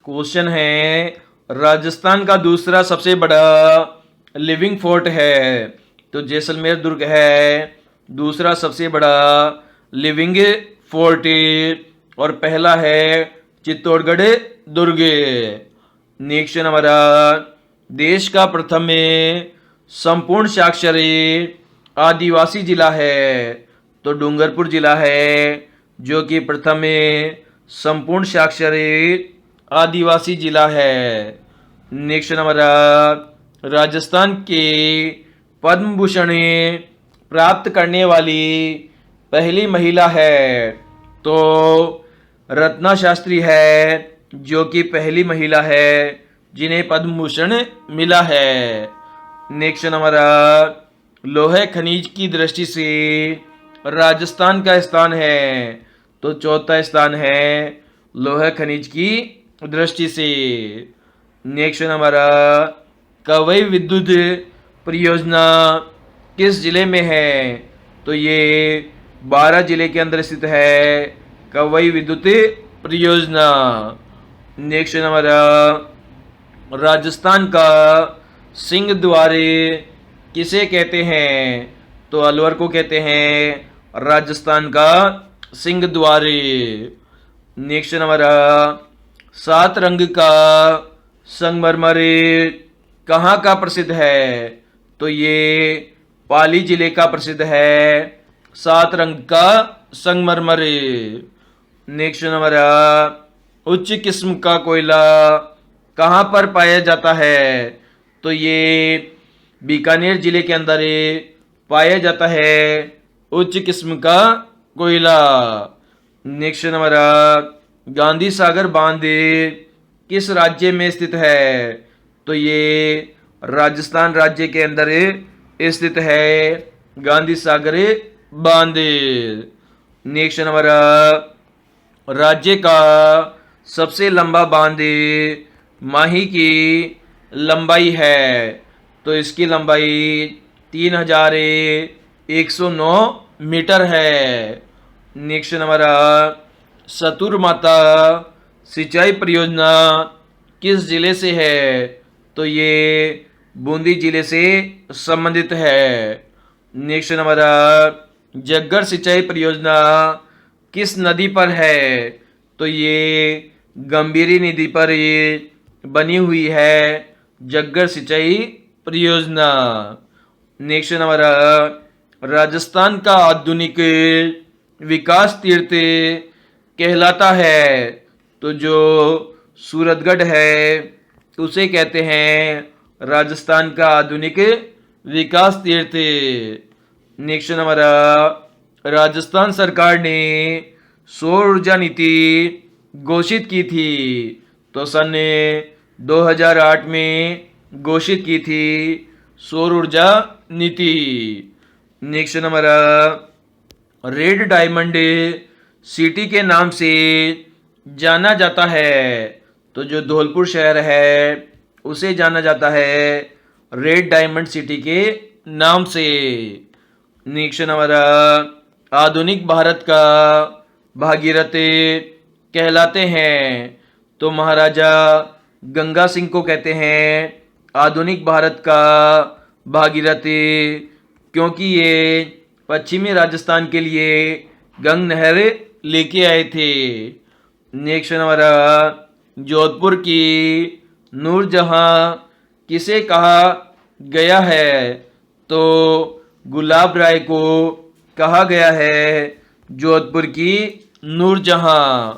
Question है, राजस्थान का दूसरा सबसे बड़ा लिविंग फोर्ट है। तो जैसलमेर दुर्ग है दूसरा सबसे बड़ा लिविंग फोर्ट, और पहला है चित्तौड़गढ़ दुर्ग। नेक्स्ट हमारा, देश का प्रथम संपूर्ण साक्षरी आदिवासी जिला है। तो डूंगरपुर जिला है जो कि प्रथम संपूर्ण साक्षरी आदिवासी जिला है। नेक्स्ट हमारा, राजस्थान के पद्म भूषण प्राप्त करने वाली पहली महिला है। तो रत्ना शास्त्री है जो कि पहली महिला है जिन्हें पद्म भूषण मिला है। नेक्स्ट हमारा, लोहे खनिज की दृष्टि से राजस्थान का स्थान है। तो चौथा स्थान है लोहे खनिज की दृष्टि से। नेक्स्ट हमारा, कवई विद्युत परियोजना किस जिले में है। तो ये 12 जिले के अंदर स्थित है कवई विद्युत परियोजना। नेक्स्ट हमारा, राजस्थान का सिंह द्वार किसे कहते हैं। तो अलवर को कहते हैं राजस्थान का सिंह द्वार। नेक्स्ट हमारा, 7 रंग का संगमरमर कहाँ का प्रसिद्ध है। तो ये पाली जिले का प्रसिद्ध है 7 रंग का संगमरमर। नेक्स्ट हमारा, उच्च किस्म का कोयला कहाँ पर पाया जाता है। तो ये बीकानेर जिले के अंदर पाया जाता है उच्च किस्म का कोयला। नेक्स्ट हमारा, गांधी सागर बांध किस राज्य में स्थित है। तो ये राजस्थान राज्य के अंदर स्थित है गांधी सागर बांध। नेक्स्ट हमारा, राज्य का सबसे लंबा बांध माही की लंबाई है। तो इसकी लंबाई 3109 मीटर है। नेक्स्ट हमारा, सतुर माता सिंचाई परियोजना किस जिले से है। तो ये बूंदी जिले से संबंधित है। नेक्स्ट हमारा, जग्गर सिंचाई परियोजना किस नदी पर है। तो ये गंभीरी नदी पर ये बनी हुई है जग्गर सिंचाई परियोजना। नेक्स्ट हमारा, राजस्थान का आधुनिक विकास तीर्थ कहलाता है। तो जो सूरतगढ़ है उसे कहते हैं राजस्थान का आधुनिक विकास तीर्थ। नेक्स्ट हमारा, राजस्थान सरकार ने सौर ऊर्जा नीति घोषित की थी। तो सन 2008 में घोषित की थी सौर ऊर्जा नीति। नेक्स्ट हमारा, रेड डायमंड सिटी के नाम से जाना जाता है। तो जो धौलपुर शहर है उसे जाना जाता है रेड डायमंड सिटी के नाम से। नेक्स्ट हमारा, आधुनिक भारत का भागीरथ कहलाते हैं। तो महाराजा गंगा सिंह को कहते हैं आधुनिक भारत का भागीरथ, क्योंकि ये पश्चिमी राजस्थान के लिए गंग नहर लेके आए थे। नेक्स्ट हमारा, जोधपुर की नूरजहां किसे कहा गया है। तो गुलाब राय को कहा गया है जोधपुर की नूरजहां।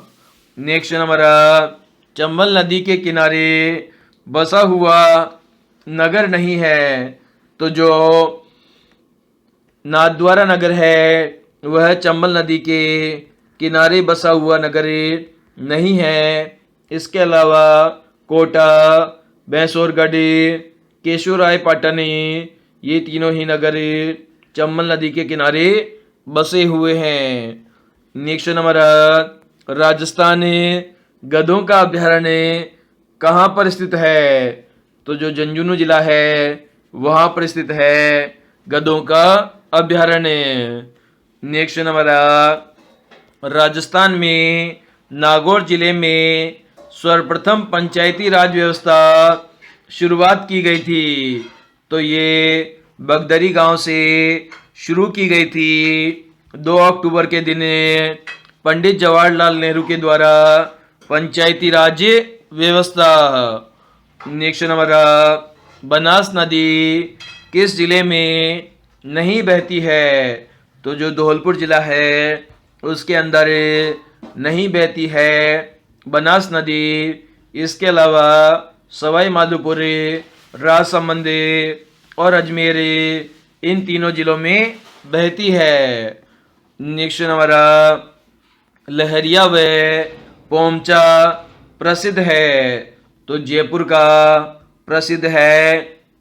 नेक्स्ट हमारा, चंबल नदी के किनारे बसा हुआ नगर नहीं है। तो जो नाथद्वारा नगर है वह चंबल नदी के किनारे बसा हुआ नगर नहीं है। इसके अलावा कोटा, भैंसोरगढ़, केशोराय पाटन ये तीनों ही नगर चंबल नदी के किनारे बसे हुए हैं। नेक्स्ट हमारा, राजस्थान गधों का अभ्यारण्य कहाँ पर स्थित है। तो जो झुंझुनू जिला है वहाँ पर स्थित है गधों का अभ्यारण्य। नेक्स्ट हमारा, राजस्थान में नागौर जिले में सर्वप्रथम पंचायती राज व्यवस्था शुरुआत की गई थी? तो ये बगदरी गांव से शुरू की गई थी 2 अक्टूबर के दिन पंडित जवाहरलाल नेहरू के द्वारा पंचायती राज व्यवस्था। नेक्स्ट नंबर, बनास नदी किस जिले में नहीं बहती है? तो जो धौलपुर जिला है उसके अंदर नहीं बहती है बनास नदी। इसके अलावा सवाई माधोपुर, राजसमंद और अजमेर इन तीनों जिलों में बहती है। नेक्स्ट नंबर, लहरिया व पोमचा प्रसिद्ध है? तो जयपुर का प्रसिद्ध है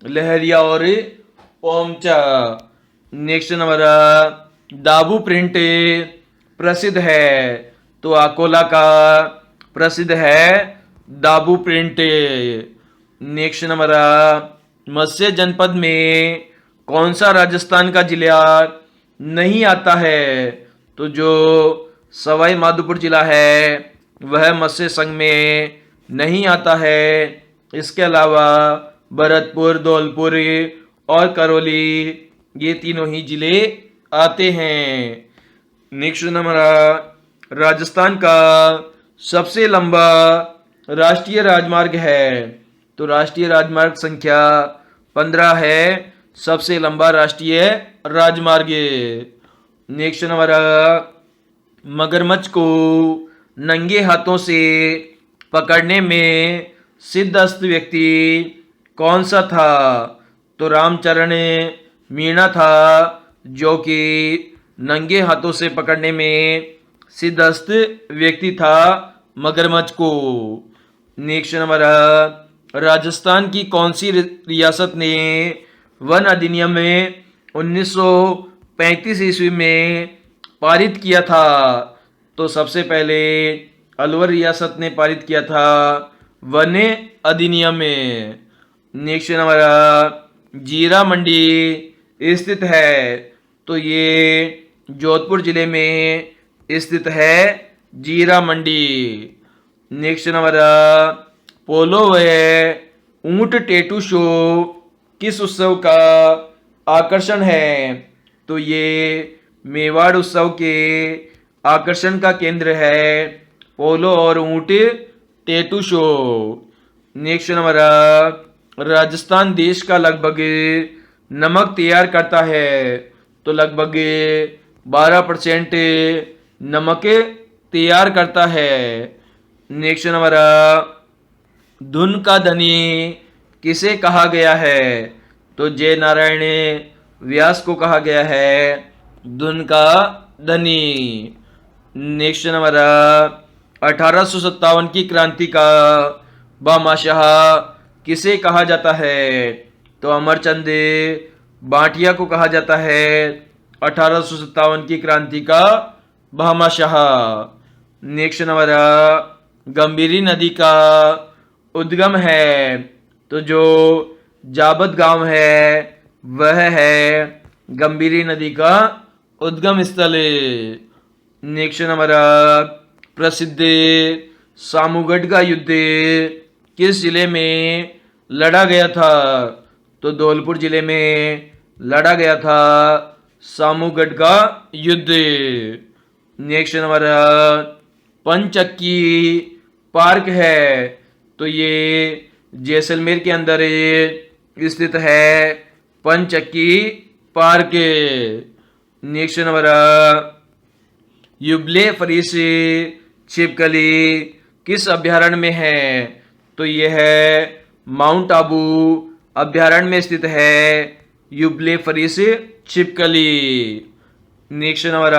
लहरिया और पोमचा। नेक्स्ट नंबर, दाबू प्रिंट प्रसिद्ध है? तो अकोला का प्रसिद्ध है दाबू प्रिंट। नेक्स्ट नंबर, मत्स्य जनपद में कौन सा राजस्थान का जिला नहीं आता है? तो जो सवाई माधोपुर जिला है वह मत्स्य संघ में नहीं आता है। इसके अलावा भरतपुर, धौलपुर और करौली ये तीनों ही जिले आते हैं। नेक्स्ट नंबर, राजस्थान का सबसे लंबा राष्ट्रीय राजमार्ग है? तो राष्ट्रीय राजमार्ग संख्या 15 है सबसे लंबा राष्ट्रीय राजमार्ग। नेक्स्ट नंबर, मगरमच्छ को नंगे हाथों से पकड़ने में सिद्धहस्त व्यक्ति कौन सा था? तो रामचरण मीणा था जो कि नंगे हाथों से पकड़ने में सिद्धहस्त व्यक्ति था मगरमच्छ को। नेक्स्ट नंबर, राजस्थान की कौन सी रियासत ने वन अधिनियम में 1935 ईस्वी में पारित किया था? तो सबसे पहले अलवर रियासत ने पारित किया था वन अधिनियम में। नेक्स्ट नंबर, जीरा मंडी स्थित है? तो ये जोधपुर जिले में स्थित है जीरा मंडी। नेक्स्ट नंबर, पोलो व ऊंट टैटू शो किस उत्सव का आकर्षण है? तो ये मेवाड़ उत्सव के आकर्षण का केंद्र है पोलो और ऊंट tattoo show. Next number, Rajasthan देश का लगभग नमक तैयार करता है? तो लगभग 12% नमक तैयार करता है। नेक्स्ट नंबर, धुन का धनी किसे कहा गया है? तो जय नारायण व्यास को कहा गया है धुन का धनी। नेक्स्ट नंबर, 1857 की क्रांति का भामाशाह किसे कहा जाता है? तो अमरचंद बाटिया को कहा जाता है 1857 की क्रांति का भामाशाह। नेक्स्ट नंबर, गंभीरी नदी का उद्गम है? तो जो जाबत गांव है वह है गंभीरी नदी का उद्गम स्थल। नेक्स्ट नंबर, प्रसिद्ध सामूगढ़ का युद्ध किस जिले में लड़ा गया था? तो धौलपुर जिले में लड़ा गया था सामूगढ़ का युद्ध। नेक्स्ट नंबर, पंचक्की पार्क है? तो ये जैसलमेर के अंदर स्थित है पंचक्की पार्क। नेक्स्ट नंबर, युबले फरीस छिपकली किस अभ्यारण्य में है? तो यह है माउंट आबू अभ्यारण्य में स्थित है युबले फरीस छिपकली। नेक्स्ट नंबर,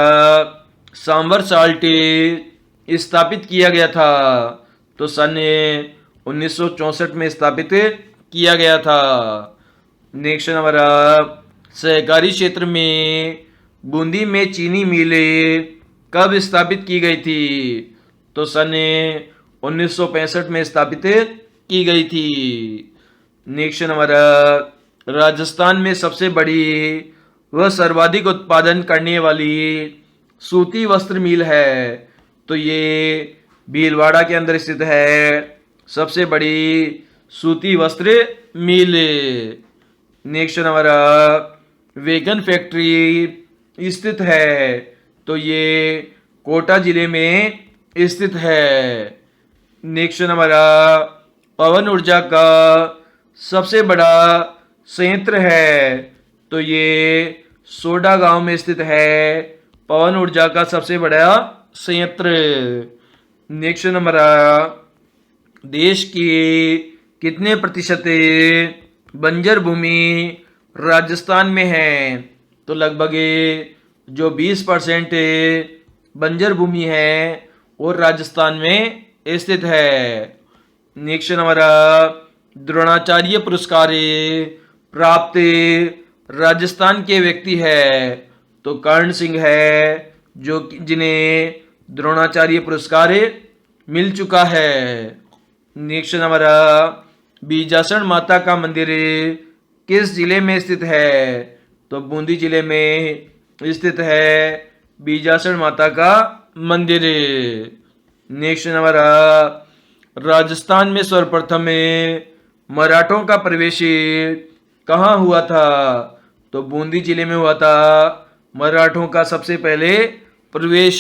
सांबर साल्ट स्थापित किया गया था? तो सन 1964 में स्थापित किया गया था। नेक्स्ट नंबर, सहकारी क्षेत्र में बूंदी में चीनी मिल कब स्थापित की गई थी? तो सन 1965 में स्थापित की गई थी। नेक्स्ट नंबर, राजस्थान में सबसे बड़ी व सर्वाधिक उत्पादन करने वाली सूती वस्त्र मिल है? तो ये भीलवाड़ा के अंदर स्थित है सबसे बड़ी सूती वस्त्र मिल। नेक्स्ट हमारा वेगन फैक्ट्री स्थित है, तो ये कोटा जिले में स्थित है। नेक्स्ट हमारा पवन ऊर्जा का सबसे बड़ा संयंत्र है, तो ये सोडा गांव में स्थित है पवन ऊर्जा का सबसे बड़ा संयंत्र। नेक्स्ट हमारा देश की कितने प्रतिशत बंजर भूमि राजस्थान में है, तो लगभग जो 20% बंजर भूमि है वो राजस्थान में स्थित है। नेक्स्ट हमारा द्रोणाचार्य पुरस्कार प्राप्त राजस्थान के व्यक्ति है, तो कर्ण सिंह है जो जिन्हें द्रोणाचार्य पुरस्कार मिल चुका है। नेक्स्ट हमारा बीजासन माता का मंदिर किस जिले में स्थित है, तो बूंदी जिले में स्थित है बीजासन माता का मंदिर। नेक्स्ट हमारा राजस्थान में सर्वप्रथम मराठों का प्रवेश कहाँ हुआ था, तो बूंदी जिले में हुआ था मराठों का सबसे पहले प्रवेश।